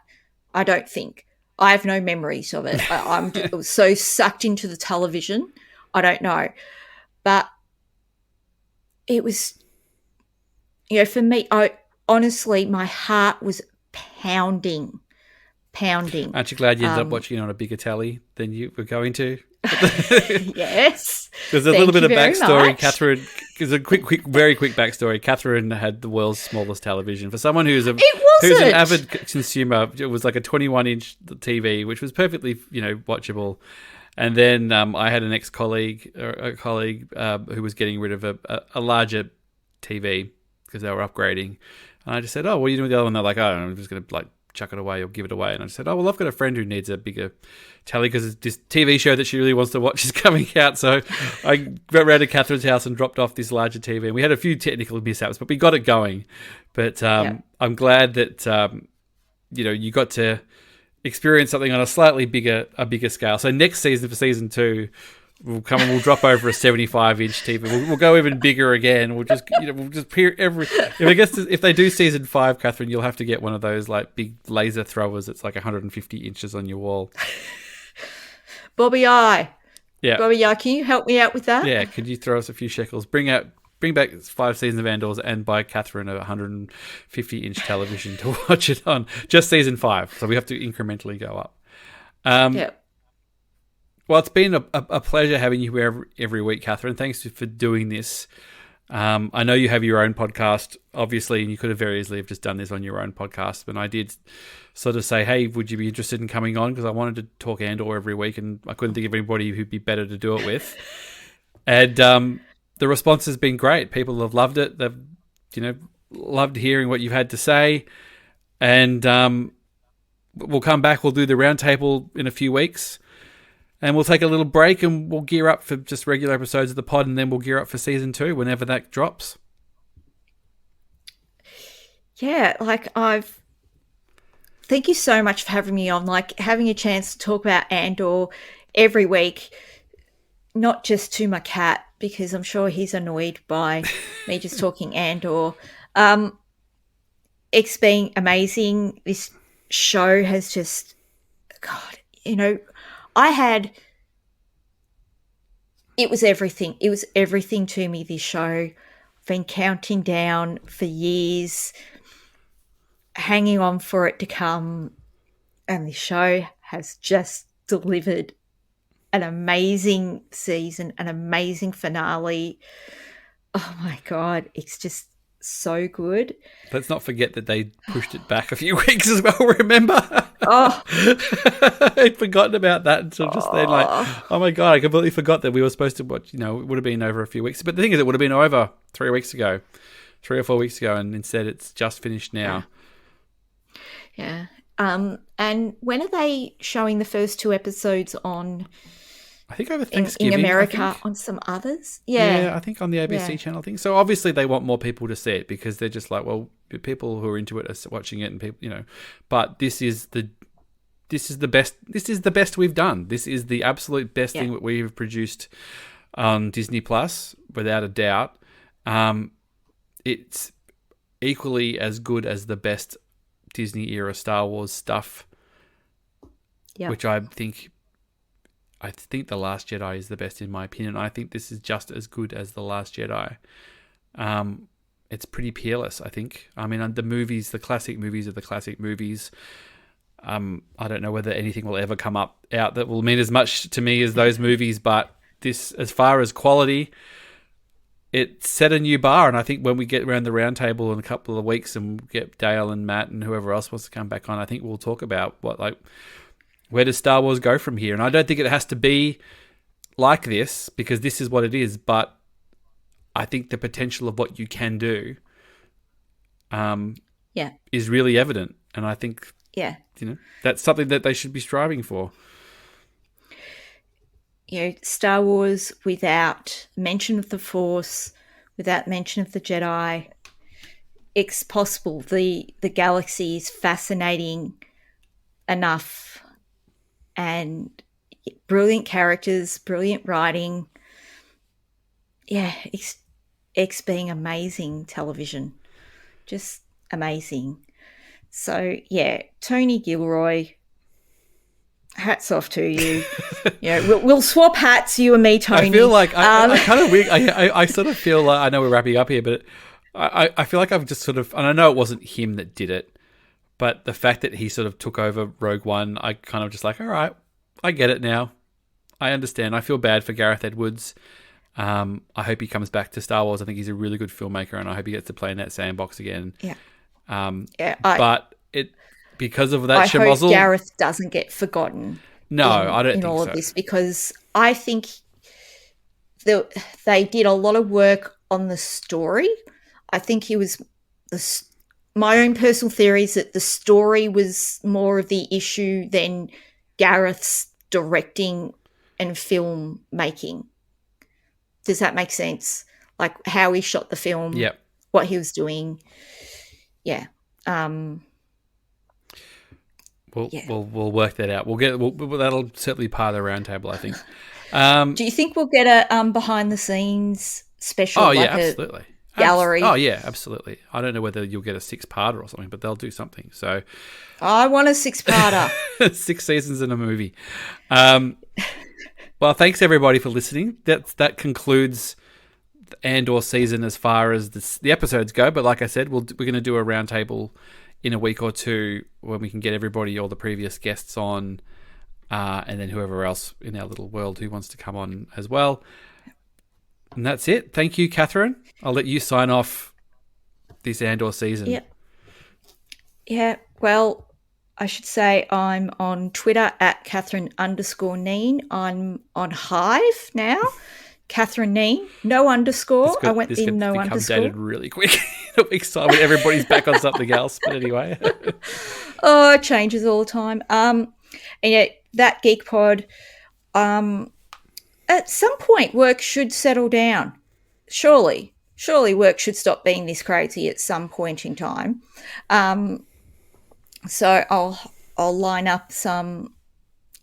B: I don't think. I have no memories of it. I was so sucked into the television. I don't know. But it was, for me, honestly, my heart was pounding.
A: Aren't you glad you ended up watching it on a bigger telly than you were going to?
B: Yes.
A: There's a little bit of backstory, Catherine. There's a very quick backstory. Catherine had the world's smallest television. For someone who's an avid consumer, it was like a 21-inch TV, which was perfectly, watchable. And then I had an ex-colleague, who was getting rid of a larger TV because they were upgrading. And I just said, "Oh, what are you doing with the other one?" They're like, "Oh, I'm just going to chuck it away or give it away." And I said, "Oh, well, I've got a friend who needs a bigger telly because this TV show that she really wants to watch is coming out." So I went round to Catherine's house and dropped off this larger TV. And we had a few technical mishaps, but we got it going. But I'm glad that you got to experience something on a slightly bigger scale. So next season, for season 2, we'll come and we'll drop over a 75-inch TV. We'll go even bigger again. We'll just peer every. If they do season 5, Catherine, you'll have to get one of those like big laser throwers. It's like 150 inches on your wall.
B: Bobby I.
A: Yeah.
B: Bobby I, can you help me out with that?
A: Yeah. Could you throw us a few shekels? Bring back 5 seasons of Andor and buy Catherine a 150-inch television to watch it on. Just season 5. So we have to incrementally go up. Well, it's been a pleasure having you here every week, Catherine. Thanks for doing this. I know you have your own podcast, obviously, and you could have very easily have just done this on your own podcast. But I did sort of say, hey, would you be interested in coming on? Because I wanted to talk Andor every week, and I couldn't think of anybody who'd be better to do it with. And the response has been great. People have loved it. They've, loved hearing what you've had to say. And we'll come back. We'll do the roundtable in a few weeks. And we'll take a little break and we'll gear up for just regular episodes of the pod, and then we'll gear up for season 2 whenever that drops.
B: Yeah, thank you so much for having me on. Like, having a chance to talk about Andor every week, not just to my cat, because I'm sure he's annoyed by me just talking Andor. It's been amazing. This show has just, God, I had, it was everything. It was everything to me, this show. I've been counting down for years, hanging on for it to come. And the show has just delivered an amazing season, an amazing finale. Oh my God, it's just so good.
A: Let's not forget that they pushed it back a few weeks as well, remember?
B: Oh,
A: I'd forgotten about that until just then, like, oh my God, I completely forgot that we were supposed to watch, it would have been over a few weeks. But the thing is, it would have been over 3 weeks ago, 3 or 4 weeks ago, and instead it's just finished now.
B: Yeah. And when are they showing the first 2 episodes on?
A: I think over Thanksgiving.
B: In America, on some others?
A: Yeah, I think on the ABC channel thing. So obviously they want more people to see it because they're just like, well, people who are into it are watching it, and people, but this is the best. This is the best we've done. This is the absolute best thing that we've produced on Disney Plus, without a doubt. It's equally as good as the best Disney era Star Wars stuff, which I think The Last Jedi is the best in my opinion. I think this is just as good as The Last Jedi. It's pretty peerless, I think. I mean, the classic movies are the classic movies. I don't know whether anything will ever come out that will mean as much to me as those movies, but this, as far as quality, it set a new bar. And I think when we get around the round table in a couple of weeks and get Dale and Matt and whoever else wants to come back on, I think we'll talk about where does Star Wars go from here? And I don't think it has to be like this, because this is what it is. But I think the potential of what you can do is really evident. And I think that's something that they should be striving for.
B: Star Wars without mention of the Force, without mention of the Jedi, it's possible. The galaxy is fascinating enough, and brilliant characters, brilliant writing. Yeah, it's being amazing television. Just amazing. So, Tony Gilroy, hats off to you. We'll swap hats, you and me, Tony.
A: I feel like I kind of weird. I sort of feel like, I know we're wrapping up here, but I feel like I've just sort of, and I know it wasn't him that did it, but the fact that he sort of took over Rogue One, I kind of just like, all right, I get it now. I understand. I feel bad for Gareth Edwards. I hope he comes back to Star Wars. I think he's a really good filmmaker, and I hope he gets to play in that sandbox again.
B: Yeah.
A: But because of that
B: I
A: schmozzle,
B: hope Gareth doesn't get forgotten.
A: No, I don't think
B: in all
A: so.
B: of this, because I think they did a lot of work on the story. I think my own personal theory is that the story was more of the issue than Gareth's directing and film making. Does that make sense? Like how he shot the film, what he was doing. Yeah.
A: We'll work that out. That'll certainly be part of the roundtable, I think.
B: Do you think we'll get a behind the scenes special?
A: Absolutely.
B: Gallery.
A: Absolutely. I don't know whether you'll get a 6-parter or something, but they'll do something. So
B: I want a 6-parter.
A: 6 seasons in a movie. Well, thanks everybody for listening. That concludes the Andor season as far as the episodes go. But like I said, we're going to do a roundtable in a week or two when we can get everybody, all the previous guests on, and then whoever else in our little world who wants to come on as well. And that's it. Thank you, Catherine. I'll let you sign off this Andor season.
B: Yeah. Well, I should say I'm on Twitter at Catherine_Kneen. I'm on Hive now. Catherine Kneen, no underscore. I went in no underscore.
A: Dated really quick in a week's time when everybody's back on something else. But anyway.
B: It changes all the time. And that Geek Pod, at some point work should settle down. Surely work should stop being this crazy at some point in time. So I'll line up some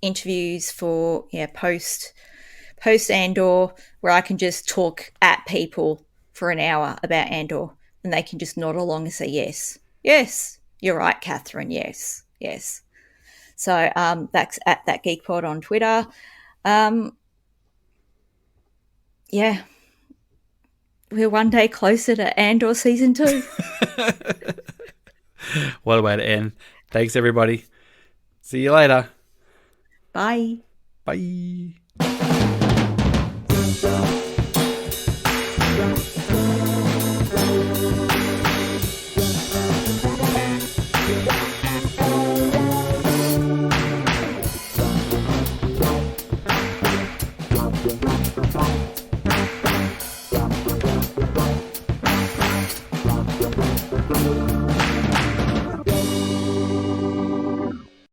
B: interviews for post post Andor where I can just talk at people for an hour about Andor, and they can just nod along and say yes, yes, you're right, Catherine, yes, yes. So that's at that Geek Pod on Twitter. Yeah, we're one day closer to Andor season 2.
A: What a way to end. Thanks, everybody. See you later.
B: Bye.
A: Bye.